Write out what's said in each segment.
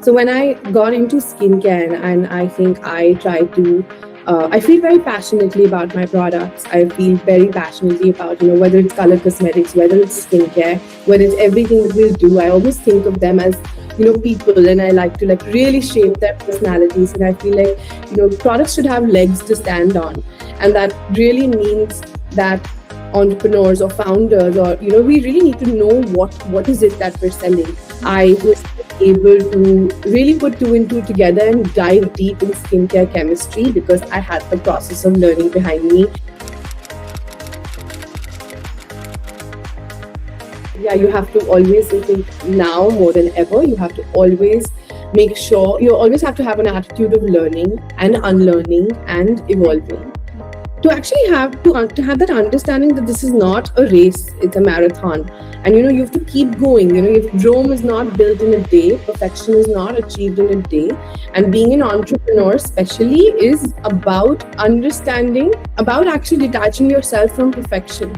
So when I got into skincare, and I think I try to, I feel very passionately about my products. I feel very passionately about, whether it's color cosmetics, whether it's skincare, whether it's everything that we do. I always think of them as, people, and I like to like really shape their personalities. And I feel like, products should have legs to stand on, and that really means that entrepreneurs or founders, or we really need to know what is it that we're selling. I was able to really put two and two together and dive deep in skincare chemistry because I had the process of learning behind me. Yeah, you have to always, I think now more than ever, you have to always make sure, you always have to have an attitude of learning and unlearning and evolving. To actually to have that understanding that this is not a race, it's a marathon. And you have to keep going. If Rome is not built in a day, perfection is not achieved in a day. And being an entrepreneur especially is about understanding, about actually detaching yourself from perfection.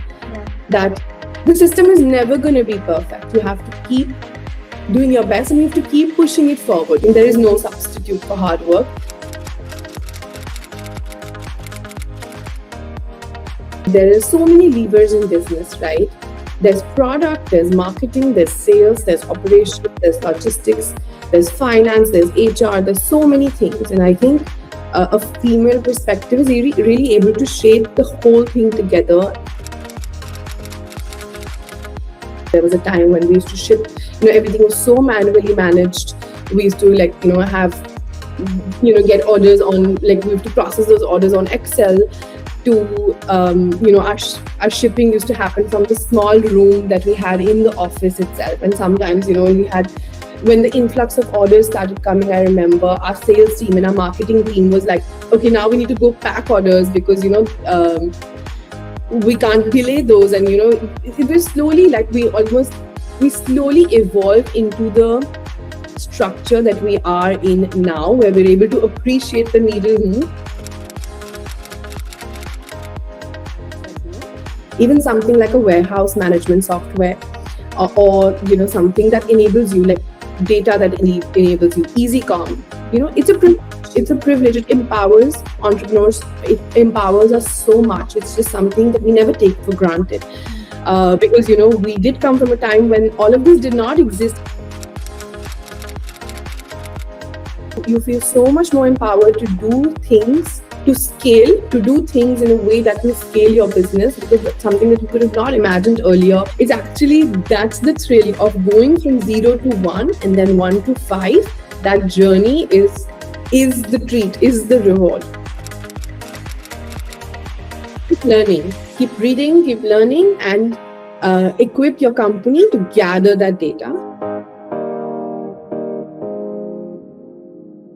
That the system is never going to be perfect. You have to keep doing your best, and you have to keep pushing it forward. And there is no substitute for hard work. There are so many levers in business, right? There's product, there's marketing, there's sales, there's operations, there's logistics, there's finance, there's HR, there's so many things. And I think a female perspective is really able to shape the whole thing together. There was a time when we used to ship, everything was so manually managed. We used to have, get orders on, we have to process those orders on Excel. To our shipping used to happen from the small room that we had in the office itself. And sometimes we had, when the influx of orders started coming, I remember our sales team and our marketing team was like, okay, now we need to go pack orders because we can't delay those. And it was slowly like we slowly evolved into the structure that we are in now, where we're able to appreciate the needle move. Even something like a warehouse management software, or something that enables you, like data that enables you, EasyCom. It's a privilege. It empowers entrepreneurs. It empowers us so much. It's just something that we never take for granted, because we did come from a time when all of this did not exist. You feel so much more empowered to do things, to scale, to do things in a way that will scale your business, because that's something that you could have not imagined earlier. It's actually, that's the thrill of going from 0 to 1 and then 1 to 5. That journey is the treat, is the reward. Keep learning, keep reading, keep learning, and equip your company to gather that data.